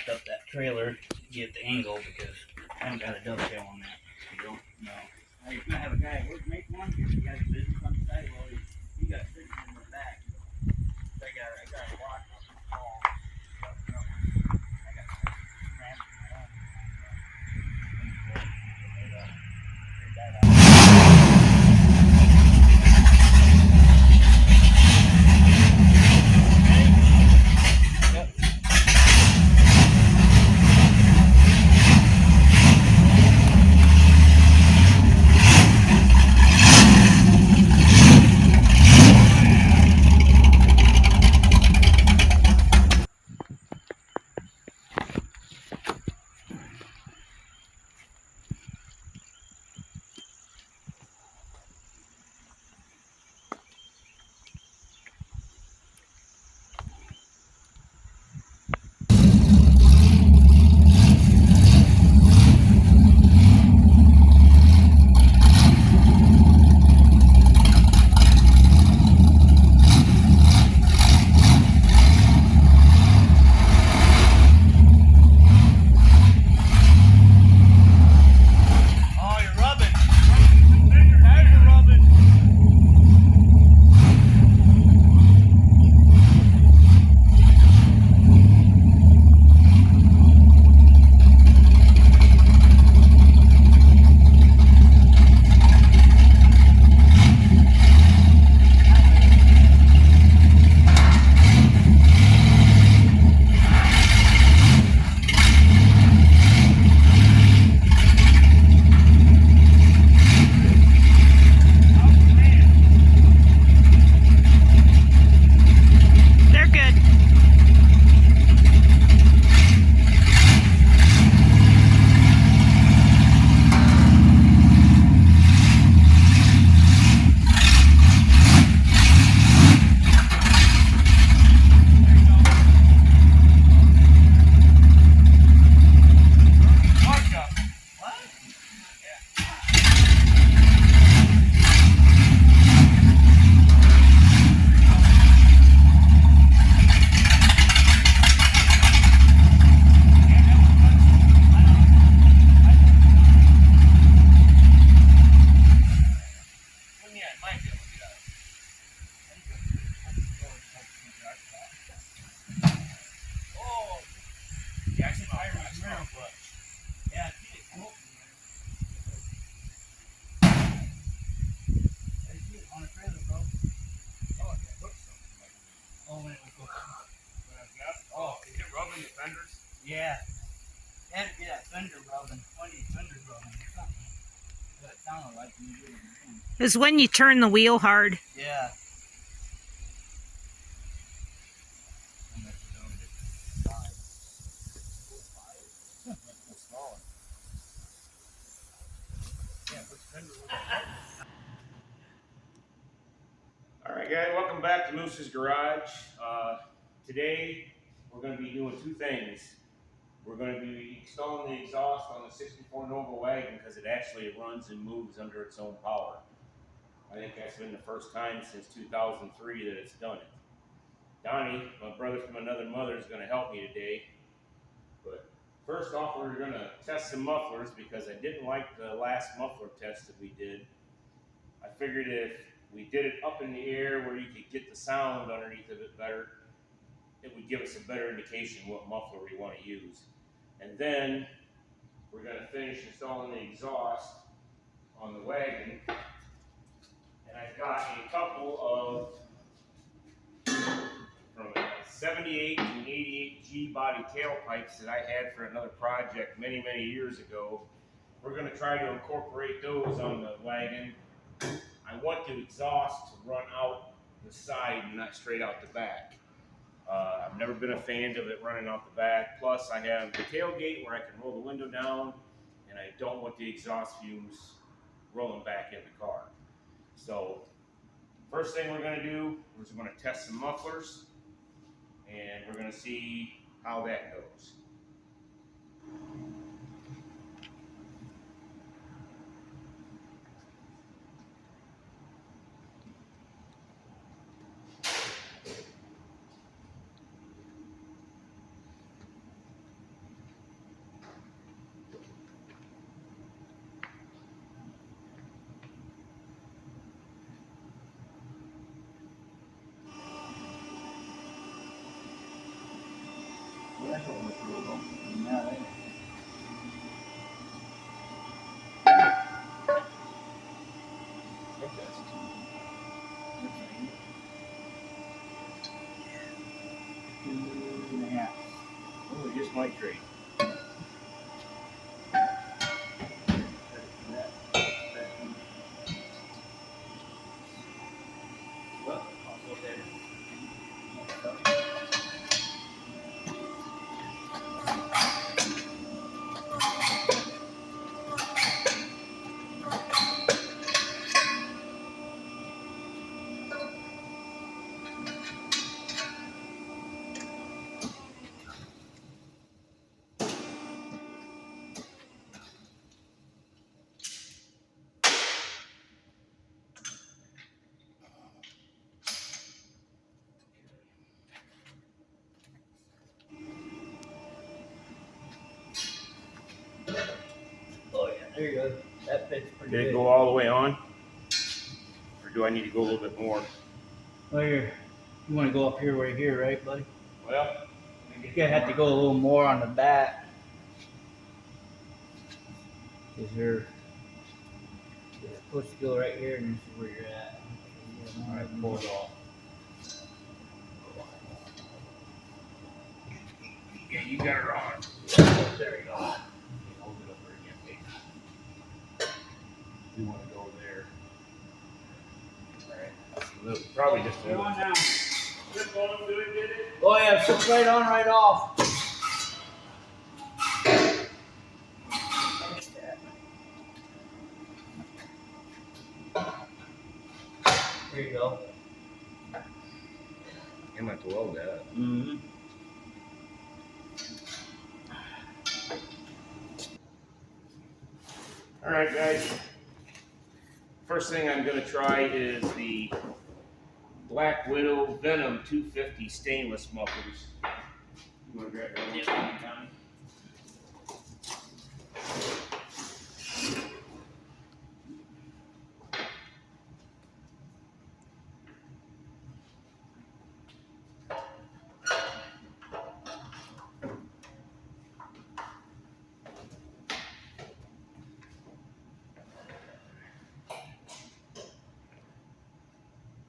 lift up that trailer to get the angle because I haven't got a dovetail on that. You don't know. I used to have a guy who would make one. He has a business on the side. Well, he got fixed in the back. So I got a watch on the wall. I got ramps in my own. Figure that out. Yeah. You had to get that fender rubbing, 20 fender rubbing or something. That sounded like when you did it. It's when you turn the wheel hard. Yeah. Alright guys, welcome back to Moose's Garage. Today we're going to be doing two things. We're going to be installing the exhaust on the 64 Nova wagon because it actually runs and moves under its own power. I think that's been the first time since 2003 that it's done it. Donnie, my brother from another mother, is going to help me today. But first off, we're going to test some mufflers because I didn't like the last muffler test that we did. I figured if we did it up in the air where you could get the sound underneath of it better, it would give us a better indication what muffler we want to use. And then we're going to finish installing the exhaust on the wagon. And I've got a couple of from a 78 and 88G body tailpipes that I had for another project many years ago. We're going to try to incorporate those on the wagon. I want the exhaust to run out the side and not straight out the back. I've never been a fan of it running out the back. Plus, I have the tailgate where I can roll the window down, and I don't want the exhaust fumes rolling back in the car. So, first thing we're going to do is we're going to test some mufflers, and we're going to see how that goes. That's what we're doing. Now that. Two and a half. Oh, we just might trade. Well, I'll go there. Oh yeah, there you go. That fits pretty Did good. it go all the way on? Or do I need to go a little bit more? Well, you want to go up here, right here, right, buddy? Well, You're gonna have to go a little more on the back. Cause you're supposed to go right here, and this is where you're at. all right, pull it off. Yeah, you got her on. There you go. Okay, hold it up there again, please. You want to go there. All right. Probably just a Go little. on now. Flip on, good, did it? Oh yeah, flip right on, right off. There you go. You might have to weld that. Mm-hmm. All right, guys. First thing I'm going to try is the Black Widow Venom 250 stainless mufflers. You want to grab that one? Yeah.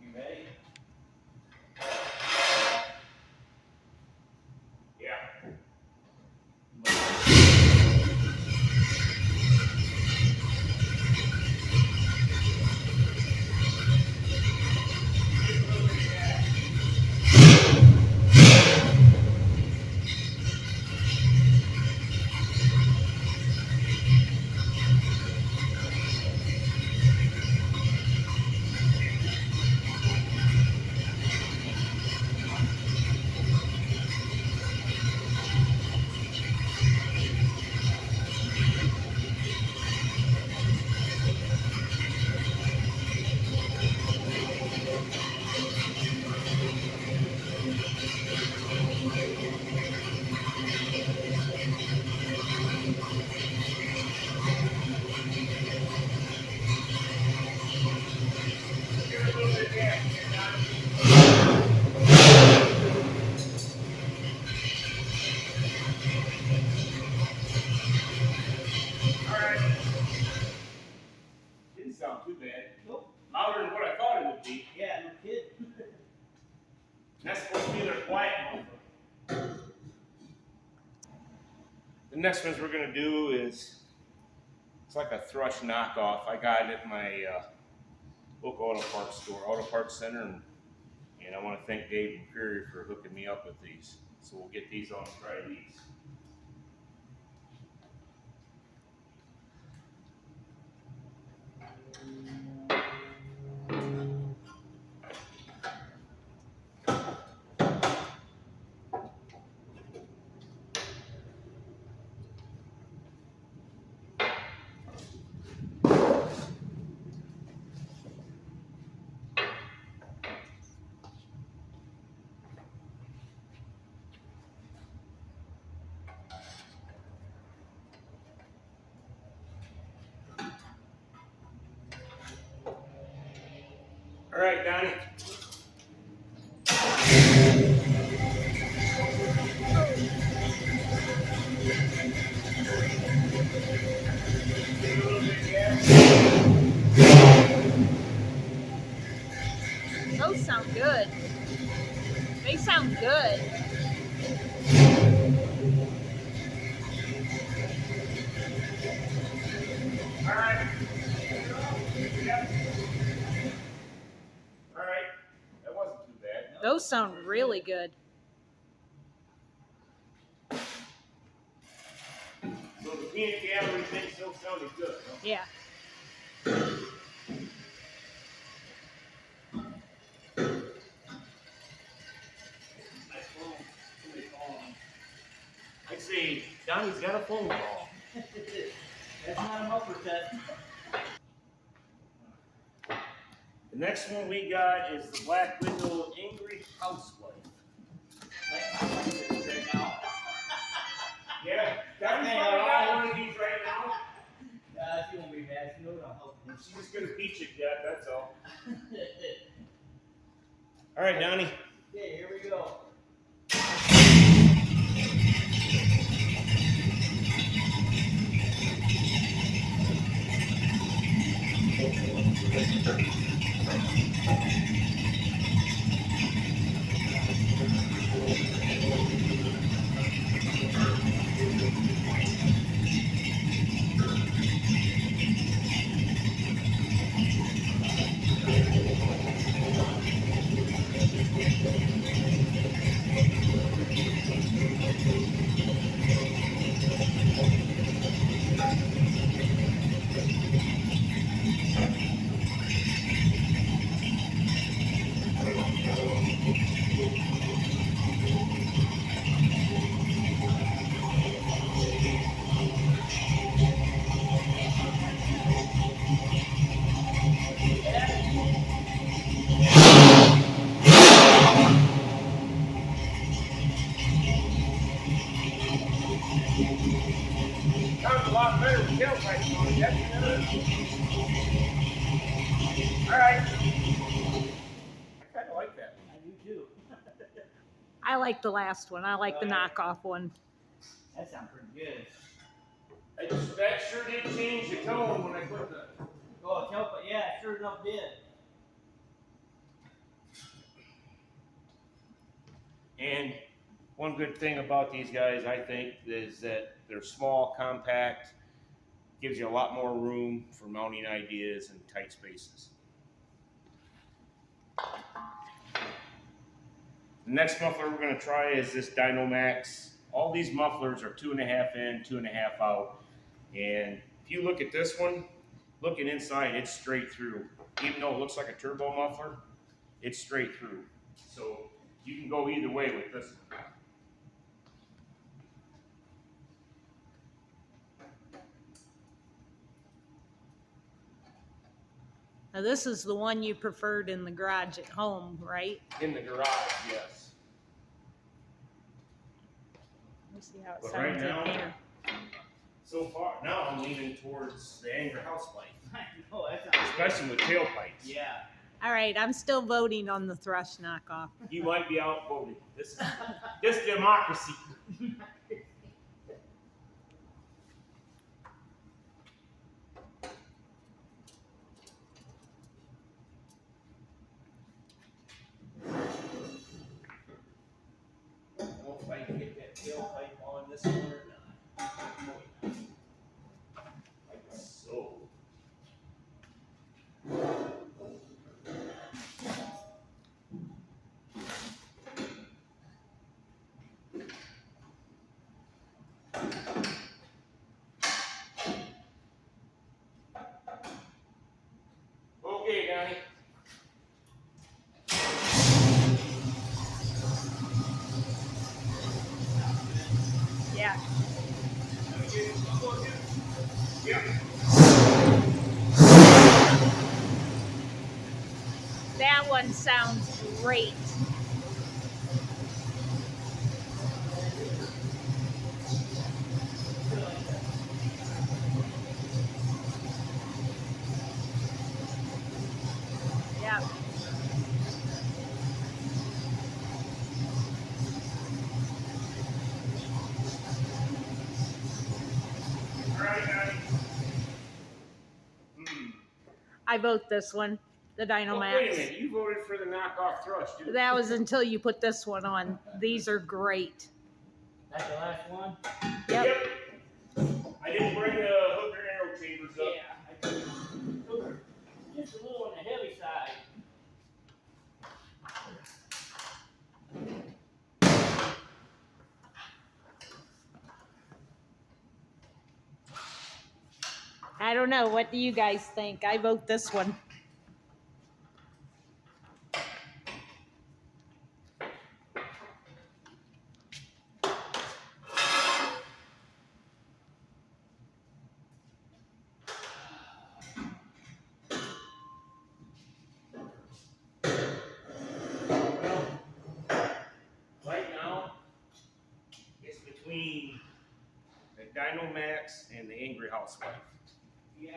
You ready? Yeah. Didn't sound too bad. Nope. Louder than what I thought it would be. Yeah, no kid. And that's supposed to be their quiet muffler. The next ones we're going to do is, it's like a thrush knockoff. I got it at my local auto parts store, Auto Parts Center, and I want to thank Dave and Perry for hooking me up with these. So we'll get these on and try these. All right, Donnie. sound good. They sound good. All right. Yep. All right. That wasn't too bad. Those sound really good. So the peanut gallery thing still sounded good. Huh? Yeah. I see. Donnie's got a phone call. That's not a muffler test. The next one we got is the Black Window Angry Housewife. Right now. Yeah, Donnie's Hey, probably all got right. one of these right now. She won't be mad. She knows I'm helping. She's just gonna beat you to death, that's all. All right, Donnie. Okay, here we go. Sounds a lot better with tailpipe on it, that's all right. I kind of like that. I do too. I like the last one. I like the knockoff one. That sounds pretty good. That sure did change the tone when I put the. Oh, tailpipe. Yeah, it sure enough did. And one good thing about these guys, I think, is that they're small, compact, gives you a lot more room for mounting ideas in tight spaces. The next muffler we're going to try is this Dynomax. All these mufflers are 2.5 in, 2.5 out. And if you look at this one, looking inside, it's straight through. Even though it looks like a turbo muffler, it's straight through. So you can go either way with this one. Now this is the one you preferred in the garage at home, right? In the garage, yes. Let me see how it But sounds right now, in here. so far, now I'm leaning towards the Angry Housewife, I know, that sounds especially with tailpipes. Yeah. All right, I'm still voting on the Thrush knockoff. You might be outvoted. This democracy. I don't know if I can get that tailpipe on this one or not. Like so. Okay, Donnie. Yeah. Yep. That one sounds great. Yeah. All right, Donnie. I vote this one. the Well, wait a Dynamax. minute, you voted for the knockoff thrust, too. That was until you put this one on. These are great. That's the last one? Yep. I didn't bring the hooker arrow chambers up. Yeah, I think hooker, just a little on the heavy side. I don't know. What do you guys think? I vote this one. Well, right now, it's between the Dynamax and the Angry Housewife. Yeah.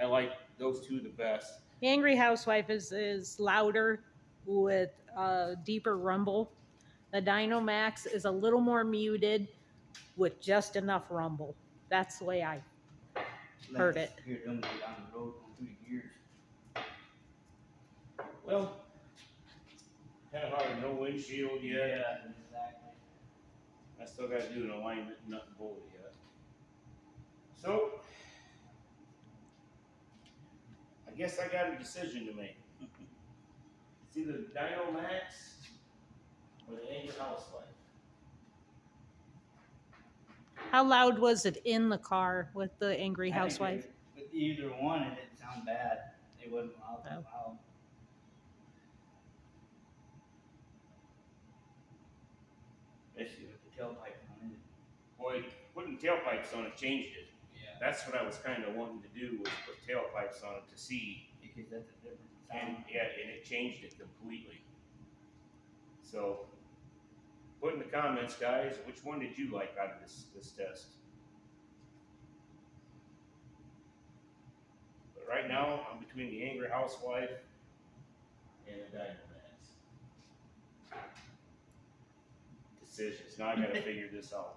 I like those two the best. The Angry Housewife is louder with a deeper rumble. The Dynamax is a little more muted with just enough rumble. That's the way I heard it. Hear them go down the road going through the gears. Well, kind of hard, no windshield yet. Exactly. I still got to do an alignment nut and bolt yet. So, I guess I got a decision to make. It's either the Dynamax or the Angry Housewife. How loud was it in the car with the Angry I think Housewife? With either one, it didn't sound bad. It wasn't loud. Oh. Loud. Especially with the tailpipe on it. Boy, putting tailpipes on it changed it. Yeah. That's what I was kind of wanting to do, was put tailpipes on it to see. Because that's a different And sound. yeah, and it changed it completely. So, put in the comments, guys, which one did you like out of this test? But right now, I'm between the Angry Housewife and the Dynamax. Decisions. Now I gotta figure this out.